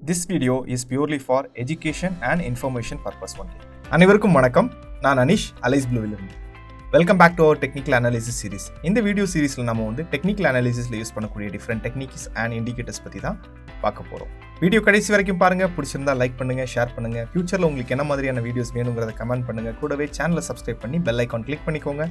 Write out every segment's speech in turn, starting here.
This video is purely for education and information purpose only. அனைவருக்கும் வணக்கம். நான் Anish Alice ப்ளூவிலிருந்து. Welcome back to our technical analysis series. இந்த video சீரிஸில் நம்ம டெக்னிக்கல் அனாலிசிஸில் யூஸ் பண்ணக்கூடிய டிஃப்ரெண்ட் டெக்னிக்ஸ் அண்ட் இண்டிகேட்டர்ஸ் பற்றி தான் பார்க்க போகிறோம். வீடியோ கடைசி வரைக்கும் பாருங்கள். பிடிச்சிருந்தா லைக் பண்ணுங்கள், ஷேர் பண்ணுங்கள். ஃபியூச்சரில் உங்களுக்கு என்ன மாதிரியான வீடியோஸ் வேணுங்கிறத கமெண்ட் பண்ணுங்கள். கூடவே சேனலை சப்ஸ்கிரைப் பண்ணி பெல் ஐக்கான் கிளிக் பண்ணிக்கோங்க.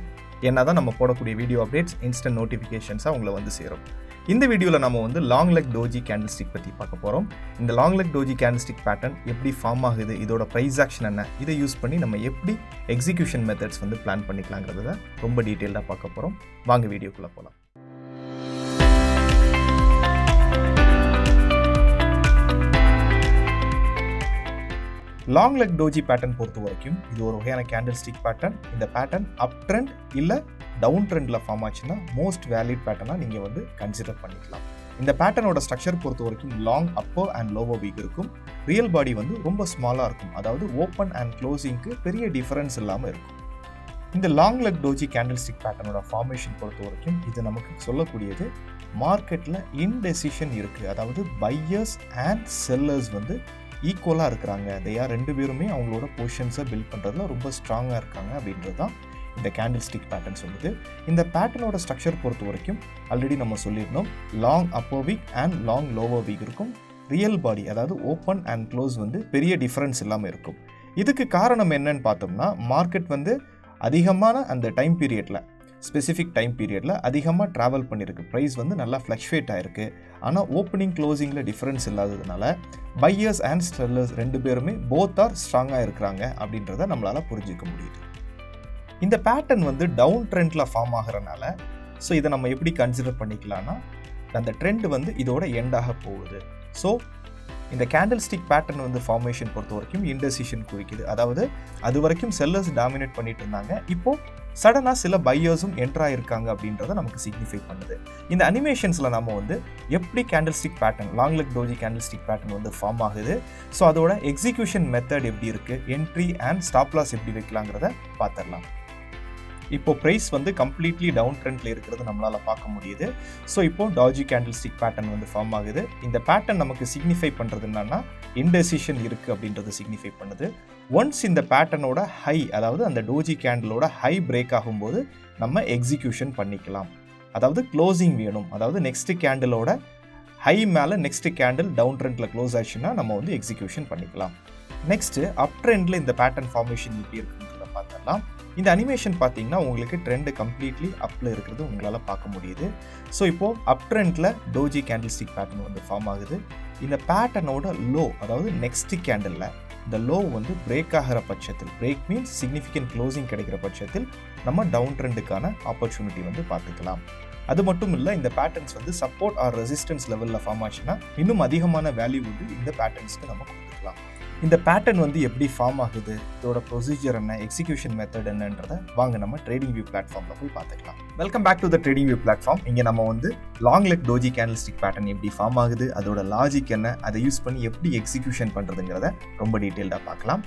ஏன்னா தான் நம்ம போடக்கூடிய வீடியோ அப்டேட்ஸ் இன்ஸ்டன்ட் நோட்டிஃபிகேஷன்ஸாக உங்களை சேரும். இந்த வீடியோவில் நம்ம லாங் லெக் டோஜி கேண்டில்ஸ்டிக் பற்றி பார்க்க போகிறோம். இந்த long leg doji candlestick pattern எப்படி ஃபார்ம் ஆகுது, இதோட ப்ரைஸ் ஆக்ஷன் என்ன, இதை யூஸ் பண்ணி நம்ம எப்படி எக்ஸிக்யூஷன் மெத்தட்ஸ் பிளான் பண்ணிக்கலாங்கிறத ரொம்ப டீட்டெயிலாக பார்க்க போகிறோம். வாங்க வீடியோக்குள்ளே போகலாம். லாங் லெக் டோஜி பேட்டர்ன் பொறுத்த வரைக்கும் இது ஒரு வகையான கேண்டில்ஸ்டிக் பேட்டர்ன். இந்த பேட்டர்ன் அப் ட்ரெண்ட் இல்லை டவுன் ட்ரெண்டில் ஃபார்ம் ஆச்சுன்னா மோஸ்ட் வேலிட் பேட்டர்னாக நீங்கள் கன்சிடர் பண்ணிக்கலாம். இந்த பேட்டர்னோட ஸ்ட்ரக்சர் பொறுத்த வரைக்கும் long upper and lower wick இருக்கும். ரியல் பாடி ரொம்ப ஸ்மாலாக இருக்கும். அதாவது ஓப்பன் அண்ட் க்ளோசிங்க்கு பெரிய டிஃபரன்ஸ் இல்லாமல் இருக்கும். இந்த லாங் லெக் டோஜி கேண்டில்ஸ்டிக் பேட்டர்னோட ஃபார்மேஷன் பொறுத்த வரைக்கும் இது நமக்கு சொல்லக்கூடியது மார்க்கெட்டில் இன்டெசிஷன் இருக்குது. அதாவது பையர்ஸ் அண்ட் செல்லர்ஸ் ஈக்குவலாக இருக்கிறாங்க. ரெண்டு பேருமே அவங்களோட பொசிஷன்ஸை பில்ட் பண்ணுறதுல ரொம்ப ஸ்ட்ராங்காக இருக்காங்க அப்படின்றது தான் இந்த கேண்டில்ஸ்டிக் பேட்டர்ன் சொல்லுது. இந்த பேட்டர்னோட ஸ்ட்ரக்சர் பொறுத்த வரைக்கும் ஆல்ரெடி நம்ம சொல்லியிருந்தோம். Long upper wick and long lower wick இருக்கும். ரியல் பாடி அதாவது ஓப்பன் அண்ட் க்ளோஸ் பெரிய டிஃப்ரென்ஸ் இல்லாமல் இருக்கும். இதுக்கு காரணம் என்னன்னு பார்த்தோம்னா மார்க்கெட் அதிகமான அந்த டைம் பீரியடில் ஸ்பெசிஃபிக் டைம் பீரியடில் அதிகமாக ட்ராவல் பண்ணியிருக்கு. ப்ரைஸ் நல்லா ஃப்ளக்ஷுவேட் ஆகிருக்கு. ஆனால் ஓப்பனிங் க்ளோசிங்கில் டிஃப்ரென்ஸ் இல்லாததுனால பையர்ஸ் அண்ட் செல்லர்ஸ் ரெண்டு பேருமே போத் ஆர் ஸ்ட்ராங்காக இருக்கிறாங்க அப்படின்றத நம்மளால் புரிஞ்சிக்க முடியுது. இந்த பேட்டர்ன் டவுன் ட்ரெண்டில் ஃபார்ம் ஆகிறனால ஸோ இதை நம்ம எப்படி கன்சிடர் பண்ணிக்கலாம்னா அந்த ட்ரெண்ட் இதோட எண்டாக போகுது. ஸோ இந்த கேண்டில்ஸ்டிக் பேட்டர்ன் ஃபார்மேஷன் பொறுத்த வரைக்கும் இன்டெசிஷன் குறிக்குது. அதாவது அது வரைக்கும் செல்லர்ஸ் டாமினேட் பண்ணிட்டு இருந்தாங்க. இப்போது சடனாக சில பையர்ஸும் என்ட்ராக இருக்காங்க அப்படின்றத நமக்கு சிக்னிஃபை பண்ணுது. இந்த அனிமேஷன்ஸில் நம்ம எப்படி candlestick pattern long leg doji candlestick pattern form ஆகுது, ஸோ அதோட எக்ஸிக்யூஷன் மெத்தட் எப்படி இருக்குது, என்ட்ரி அண்ட் ஸ்டாப் லாஸ் எப்படி வைக்கலாங்கிறத பார்த்துடலாம். இப்போ ப்ரைஸ் கம்ப்ளீட்லி டவுன் ட்ரெண்டில் இருக்கிறது நம்மளால் பார்க்க முடியுது. ஸோ இப்போ டாஜி கேண்டில்ஸ்டிக் பேட்டர்ன் ஃபார்ம் ஆகுது. இந்த பேட்டர்ன் நமக்கு சிக்னிஃபை பண்ணுறது என்னன்னா இன்டெசிஷன் இருக்குது அப்படின்றது சிக்னிஃபை பண்ணுது. ஒன்ஸ் இந்த பேட்டர்னோட ஹை அதாவது அந்த டோஜி கேண்டிலோட ஹை பிரேக் ஆகும்போது நம்ம எக்ஸிக்யூஷன் பண்ணிக்கலாம். அதாவது க்ளோசிங் வேணும். அதாவது நெக்ஸ்ட் கேண்டிலோட ஹை மேலே நெக்ஸ்ட் கேண்டில் டவுன் ட்ரெண்டில் க்ளோஸ் ஆச்சுன்னா நம்ம எக்ஸிக்யூஷன் பண்ணிக்கலாம். நெக்ஸ்ட்டு அப் ட்ரெண்டில் இந்த பேட்டர்ன் ஃபார்மேஷன் எப்படி இருக்குன்றத பார்த்துடலாம். இந்த அனிமேஷன் பார்த்தீங்கன்னா உங்களுக்கு ட்ரெண்டு கம்ப்ளீட்லி அப்பில் இருக்கிறது உங்களால் பார்க்க முடியுது. ஸோ இப்போது அப் ட்ரெண்டில் டோஜி கேண்டில்ஸ்டிக் பேட்டர்ன் ஃபார்ம் ஆகுது. இந்த பேட்டர்னோட லோ அதாவது நெக்ஸ்ட் கேண்டிலில் இந்த லோ பிரேக் ஆகிற பட்சத்தில், பிரேக் மீன்ஸ் சிக்னிஃபிகண்ட் க்ளோசிங் கிடைக்கிற பட்சத்தில் நம்ம டவுன் ட்ரெண்டுக்கான ஆப்பர்ச்சுனிட்டி பார்த்துக்கலாம். அது மட்டும் இல்லை, இந்த பேட்டர்ன்ஸ் சப்போர்ட் ஆர் ரெசிஸ்டன்ஸ் லெவலில் ஃபார்ம் ஆச்சுன்னா இன்னும் அதிகமான வேல்யூ இந்த பேட்டர்ன்ஸ்க்கு நம்ம கொடுத்துக்கலாம். இந்த பேட்டர்ன் எப்படி ஃபார்ம் ஆகுது, இதோட ப்ரொசீஜர் என்ன, எக்ஸிக்யூஷன் மெத்தட் என்னன்றதை வாங்க நம்ம ட்ரேடிங் வியூ பிளாட்ஃபார்மில் போய் பார்த்துக்கலாம். Welcome back to the trading view platform. இங்கே நம்ம long leg doji candlestick pattern எப்படி ஃபார்ம் ஆகுது, அதோட லாஜிக் என்ன, அதை யூஸ் பண்ணி எப்படி எக்ஸிக்யூஷன் பண்ணுறதுங்கிறத ரொம்ப டீட்டெயில்டாக பார்க்கலாம்.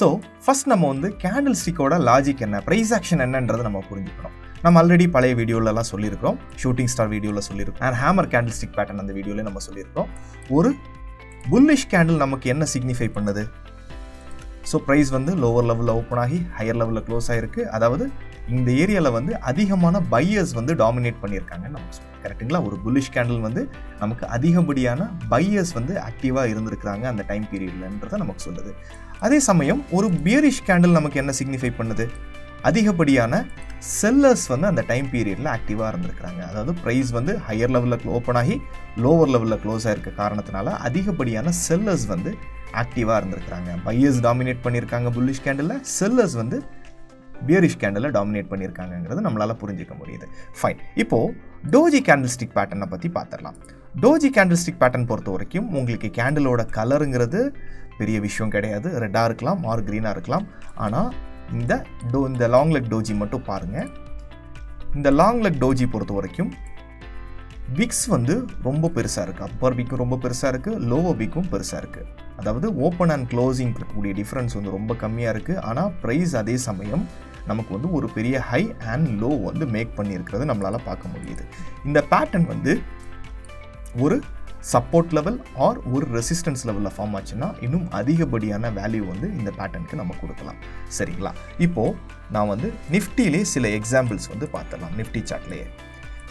ஸோ ஃபர்ஸ்ட் நம்ம கேண்டில்ஸ்டிக்கோட லாஜிக் என்ன, ப்ரைஸ் ஆக்ஷன் என்னன்றதை நம்ம புரிஞ்சுக்கணும். நம்ம ஆல்ரெடி பழைய வீடியோலலாம் சொல்லியிருக்கிறோம். ஷூட்டிங் ஸ்டார் வீடியோவில் சொல்லியிருக்கோம். அண்ட் ஹேமர் கேண்டில்ஸ்டிக் பேட்டர்ன் அந்த வீடியோவில் நம்ம சொல்லியிருக்கோம். ஒரு புல்லிஷ் கேண்டில் நமக்கு என்ன சிக்னிஃபை பண்ணுது, ஸோ ப்ரைஸ் லோவர் லெவலில் ஓப்பன் ஆகி ஹையர் லெவலில் க்ளோஸ் ஆகிருக்கு. அதாவது இந்த ஏரியாவில் அதிகமான பையர்ஸ் டாமினேட் பண்ணியிருக்காங்கன்னு நமக்கு சொல்லுவோம். கரெக்டுங்களா? ஒரு புல்லிஷ் கேண்டில் நமக்கு அதிகப்படியான பையர்ஸ் ஆக்டிவாக இருந்திருக்கிறாங்க அந்த டைம் பீரியட்லன்றதை நமக்கு சொல்லுது. அதே சமயம் ஒரு பியரிஷ் கேண்டில் நமக்கு என்ன சிக்னிஃபை பண்ணுது, அதிகப்படியான செல்லர்ஸ் அந்த டைம் பீரியடில் ஆக்டிவாக இருந்திருக்கிறாங்க. அதாவது ப்ரைஸ் ஹையர் லெவலில் ஓப்பன் ஆகி லோவர் லெவலில் க்ளோஸ் ஆகிருக்க காரணத்தினால அதிகப்படியான செல்லர்ஸ் ஆக்டிவாக இருந்திருக்கிறாங்க. பையர்ஸ் டாமினேட் பண்ணியிருக்காங்க புல்லிஷ் கேண்டிலில், செல்லர்ஸ் பியரிஷ் கேண்டிலில் டாமினேட் பண்ணியிருக்காங்கிறது நம்மளால் புரிஞ்சிக்க முடியுது. ஃபைன். இப்போது டோஜி கேண்டில்ஸ்டிக் பேட்டர்னை பற்றி பார்த்துடலாம். டோஜி கேண்டில்ஸ்டிக் பேட்டர்ன் பொறுத்த வரைக்கும் உங்களுக்கு கேண்டிலோட கலருங்கிறது பெரிய விஷயம் கிடையாது. ரெட்டாக இருக்கலாம் ஆர் க்ரீனாக இருக்கலாம். ஆனால் இந்த லாங் லெக் டோஜி மட்டும் பாருங்கள். இந்த லாங் லெக் டோஜி பொறுத்த வரைக்கும் விக்ஸ் ரொம்ப பெருசாக இருக்குது. அப்பர் வீக்கும் ரொம்ப பெருசாக இருக்குது, லோவர் வீக்கும் பெருசாக இருக்குது. அதாவது ஓப்பன் அண்ட் க்ளோசிங் இருக்கக்கூடிய டிஃப்ரென்ஸ் ரொம்ப கம்மியாக இருக்குது. ஆனால் ப்ரைஸ் அதே சமயம் நமக்கு ஒரு பெரிய ஹை அண்ட் லோ மேக் பண்ணியிருக்கிறது நம்மளால் பார்க்க முடியுது. இந்த பேட்டர்ன் ஒரு சப்போர்ட் லெவல் ஆர் ஒரு ரெசிஸ்டன்ஸ் லெவலில் ஃபார்ம் ஆச்சுன்னா இன்னும் அதிகப்படியான வேல்யூ வந்து இந்த பேட்டர்னுக்கு நம்ம கொடுக்கலாம். சரிங்களா? இப்போது நான் வந்து நிஃப்டிலே சில எக்ஸாம்பிள்ஸ் வந்து பார்த்துடலாம் நிஃப்டி சார்ட்லேயே.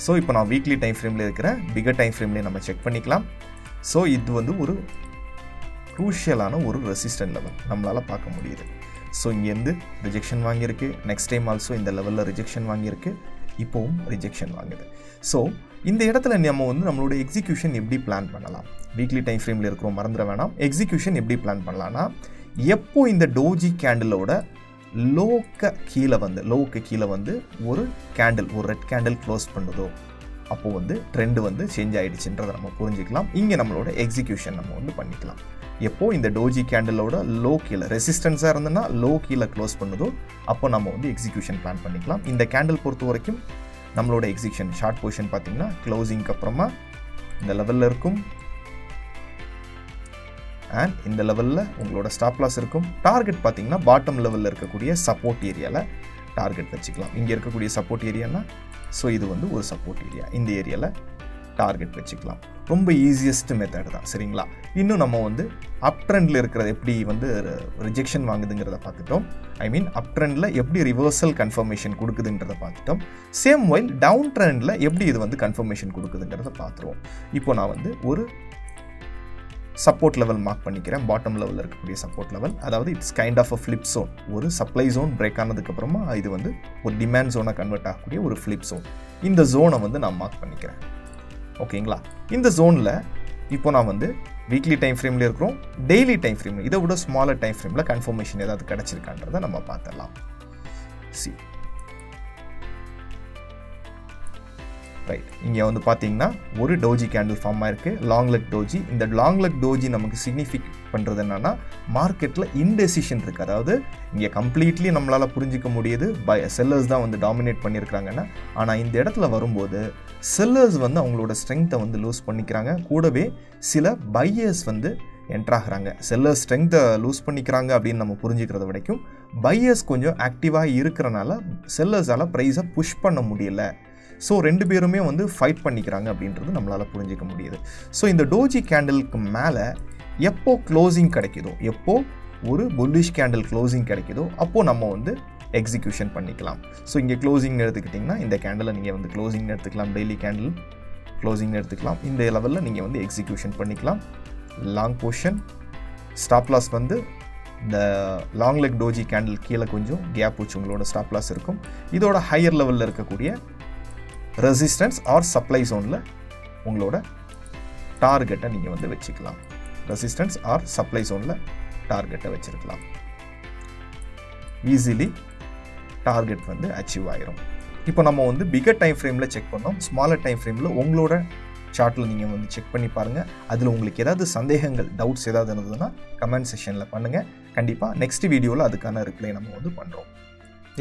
ஸோ இப்போ நான் வீக்லி டைம் ஃப்ரேமில் இருக்கிற பிகர் டைம் ஃப்ரேம்லேயே நம்ம செக் பண்ணிக்கலாம். ஸோ இது வந்து ஒரு க்ரூஷியலான ஒரு ரெசிஸ்டன்ட் லெவல் நம்மளால் பார்க்க முடியுது. ஸோ இங்கேருந்து ரிஜெக்ஷன் வாங்கியிருக்கு, நெக்ஸ்ட் டைம் ஆல்சோ இந்த லெவலில் ரிஜெக்ஷன் வாங்கியிருக்கு, இப்போவும் ரிஜெக்ஷன் வாங்குது. ஸோ இந்த இடத்துல நம்ம வந்து நம்மளோட எக்ஸிக்யூஷன் எப்படி பிளான் பண்ணலாம்? வீக்லி டைம் ஃப்ரேமில் இருக்கிறோம், மறந்துட வேணாம். எக்ஸிக்யூஷன் எப்படி பிளான் பண்ணலான்னா, எப்போ இந்த டோஜி கேண்டிலோட லோவுக்கு கீழே வந்து ஒரு கேண்டில், ஒரு ரெட் கேண்டில் க்ளோஸ் பண்ணுதோ அப்போது வந்து ட்ரெண்டு வந்து சேஞ்ச் ஆகிடுச்சுன்றதை நம்ம புரிஞ்சுக்கலாம். இங்கே நம்மளோட எக்ஸிக்யூஷன் நம்ம வந்து பண்ணிக்கலாம். எப்போது இந்த டோஜி கேண்டிலோட லோ கீழே ரெசிஸ்டன்ஸாக இருந்ததுன்னா லோ கீழே க்ளோஸ் பண்ணுதோ அப்போ நம்ம வந்து எக்ஸிக்யூஷன் பிளான் பண்ணிக்கலாம். இந்த கேண்டில் பொறுத்த வரைக்கும் நம்மளோட எக்ஸிக்யூஷன் ஷார்ட் பொசிஷன் பார்த்திங்கன்னா க்ளோசிங்க்கு அப்புறமா இந்த லெவலில் இருக்கும் அண்ட் இந்த லெவலில் உங்களோட ஸ்டாப் லாஸ் இருக்கும். டார்கெட் பார்த்திங்கன்னா பாட்டம் லெவலில் இருக்கக்கூடிய சப்போர்ட் ஏரியாவில் டார்கெட் வச்சுக்கலாம். இங்கே இருக்கக்கூடிய சப்போர்ட் ஏரியானா ஸோ இது வந்து ஒரு சப்போர்ட் ஏரியா, இந்த ஏரியாவில் டார்கெட் வச்சுக்கலாம். ரொம்ப ஈஸியஸ்ட் மெத்தட் தான். சரிங்களா? இன்னும் நம்ம வந்து அப் ட்ரெண்டில் இருக்கிறது எப்படி வந்து ரிஜெக்ஷன் வாங்குதுங்கிறத பார்த்துட்டோம். ஐ மீன் அப் ட்ரெண்டில் எப்படி ரிவர்சல் கன்ஃபர்மேஷன் கொடுக்குதுன்றதை பார்த்துட்டோம். சேம் வைல் டவுன் ட்ரெண்டில் எப்படி இது வந்து கன்ஃபர்மேஷன் கொடுக்குதுங்கிறத பார்த்துருவோம். இப்போ நான் வந்து ஒரு சப்போர்ட் லெவல் மார்க் பண்ணிக்கிறேன். பாட்டம் லெவலில் இருக்கக்கூடிய சப்போர்ட் லெவல், அதாவது it's kind of a flip zone. ஒரு சப்ளை ஜோன் பிரேக் ஆனதுக்கப்புறமா இது வந்து ஒரு டிமாண்ட் ஜோனாக கன்வெர்ட் ஆகக்கூடிய ஒரு ஃப்ளிப் ஜோன். இந்த ஜோனை வந்து நான் மார்க் பண்ணிக்கிறேன். ஓகேங்களா? இந்த ஜோனில் இப்போ நான் வந்து வீக்லி டைம் ஃப்ரேமில் இருக்கிறோம், டெய்லி டைம் ஃப்ரேம் இதை விட ஸ்மாலர் டைம் ஃப்ரேமில் கன்ஃபர்மேஷன் ஏதாவது கிடச்சிருக்கான்றதை நம்ம பார்த்துடலாம். ரைட், இங்கே வந்து பார்த்தீங்கன்னா ஒரு டோஜி கேண்டில் ஃபார்ம் ஆயிருக்கு, லாங் லெக் டோஜி. இந்த லாங் லெக் டோஜி நமக்கு சிக்னிஃபிக் பண்ணுறது என்னன்னா, மார்க்கெட்டில் இன்டெசிஷன் இருக்குது. அதாவது இங்கே கம்ப்ளீட்லி நம்மளால் புரிஞ்சிக்க முடியுது செல்லர்ஸ் தான் வந்து டாமினேட் பண்ணியிருக்கிறாங்கன்னா, ஆனால் இந்த இடத்துல வரும்போது செல்லர்ஸ் வந்து அவங்களோட ஸ்ட்ரென்த்தை வந்து லூஸ் பண்ணிக்கிறாங்க, கூடவே சில பையர்ஸ் வந்து என்ட்ராகிறாங்க. செல்லர்ஸ் ஸ்ட்ரென்த்தை லூஸ் பண்ணிக்கிறாங்க அப்படின்னு நம்ம புரிஞ்சுக்கிறத வரைக்கும் பையர்ஸ் கொஞ்சம் ஆக்டிவாக இருக்கிறனால செல்லர்ஸால் ப்ரைஸை புஷ் பண்ண முடியல. ஸோ ரெண்டு பேருமே வந்து ஃபைட் பண்ணிக்கிறாங்க அப்படின்றது நம்மளால் புரிஞ்சிக்க முடியுது. ஸோ இந்த டோஜி கேண்டிலுக்கு மேலே எப்போ க்ளோசிங் கிடைக்குதோ, எப்போ ஒரு புல்லிஷ் கேண்டில் க்ளோசிங் கிடைக்குதோ அப்போது நம்ம வந்து எக்ஸிக்யூஷன் பண்ணிக்கலாம். ஸோ இங்கே க்ளோசிங்னு எடுத்துக்கிட்டிங்கன்னா இந்த கேண்டிலை நீங்கள் வந்து க்ளோசிங்னு எடுத்துக்கலாம், டெய்லி கேண்டில் க்ளோசிங்னு எடுத்துக்கலாம். இந்த லெவலில் நீங்கள் வந்து எக்ஸிக்யூஷன் பண்ணிக்கலாம். லாங் பொசிஷன் ஸ்டாப் லாஸ் வந்து இந்த லாங் லெக் டோஜி கேண்டில் கீழே கொஞ்சம் கேப் வச்சு உங்களோட ஸ்டாப் லாஸ் இருக்கும். இதோட ஹையர் லெவலில் இருக்கக்கூடிய ரெசிஸ்டன்ஸ் ஆர் சப்ளை ஜோனில் உங்களோட டார்கெட்டை நீங்கள் வந்து வச்சுக்கலாம். ரெசிஸ்டன்ஸ் ஆர் சப்ளை ஜோனில் டார்கெட்டை வச்சுருக்கலாம். ஈஸிலி டார்கெட் வந்து அச்சீவ் ஆயிரும். இப்போ நம்ம வந்து பிகர் டைம் ஃப்ரேமில் செக் பண்ணோம். ஸ்மாலர் டைம் ஃப்ரேமில் உங்களோட சார்ட்டில் நீங்கள் வந்து செக் பண்ணி பாருங்கள். அதில் உங்களுக்கு ஏதாவது சந்தேகங்கள், டவுட்ஸ் ஏதாவது இருந்ததுன்னா கமெண்ட் செக்ஷனில் பண்ணுங்கள். கண்டிப்பாக நெக்ஸ்ட் வீடியோவில் அதுக்கான ரிப்ளை நம்ம வந்து பண்ணுறோம்.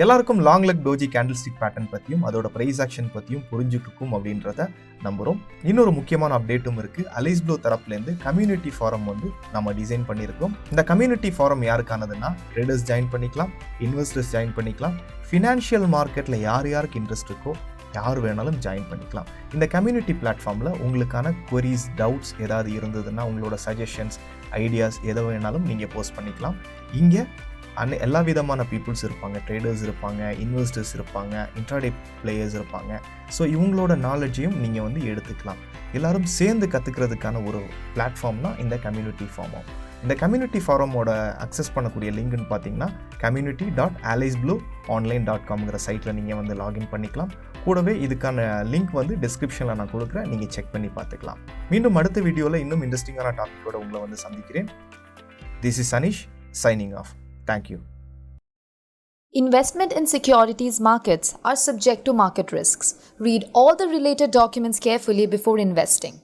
எல்லாருக்கும் long leg doji candlestick pattern பற்றியும் அதோட ப்ரைஸ் ஆக்ஷன் பற்றியும் புரிஞ்சுட்டு அப்படின்றத நம்புகிறோம். இன்னொரு முக்கியமான அப்டேட்டும் இருக்குது. அலைஸ் ப்ளூ தரப்புலேருந்து கம்யூனிட்டி ஃபாரம் வந்து நம்ம டிசைன் பண்ணியிருக்கோம். இந்த கம்யூனிட்டி ஃபாரம் யாருக்கானதுன்னா ட்ரேடர்ஸ் ஜாயின் பண்ணிக்கலாம், இன்வெஸ்டர்ஸ் ஜாயின் பண்ணிக்கலாம், ஃபினான்ஷியல் மார்க்கெட்டில் யார் யாருக்கு இன்ட்ரெஸ்ட் இருக்கோ யார் வேணாலும் ஜாயின் பண்ணிக்கலாம். இந்த கம்யூனிட்டி பிளாட்ஃபார்மில் உங்களுக்கான குவரிஸ், டவுட்ஸ் ஏதாவது இருந்ததுன்னா உங்களோட சஜஷன்ஸ், ஐடியாஸ் எதை வேணாலும் நீங்கள் போஸ்ட் பண்ணிக்கலாம். இங்கே எல்லா விதமான பீப்புள்ஸ் இருப்பாங்க, ட்ரேடர்ஸ் இருப்பாங்க, இன்வெஸ்டர்ஸ் இருப்பாங்க, இன்ட்ராடே பிளேயர்ஸ் இருப்பாங்க. ஸோ இவங்களோட நாலேஜையும் நீங்கள் வந்து எடுத்துக்கலாம். எல்லோரும் சேர்ந்து கற்றுக்கிறதுக்கான ஒரு பிளாட்ஃபார்ம் தான் இந்த கம்யூனிட்டி ஃபார்ம். இந்த கம்யூனிட்டி ஃபாரமோட அக்சஸ் பண்ணக்கூடிய லிங்க்னு பார்த்தீங்கன்னா community.alaisblueonline.comங்கிற சைட்டில் நீங்கள் வந்து லாகின் பண்ணிக்கலாம். கூடவே இதுக்கான லிங்க் வந்து டிஸ்கிரிப்ஷனில் நான் கொடுக்குறேன், நீங்கள் செக் பண்ணி பார்த்துக்கலாம். மீண்டும் அடுத்த வீடியோவில் இன்னும் இன்ட்ரெஸ்டிங்கான டாப்பிக்கோட உங்களை வந்து சந்திக்கிறேன். This is Anish signing off. Thank you. Investment in securities markets are subject to market risks. Read all the related documents carefully before investing.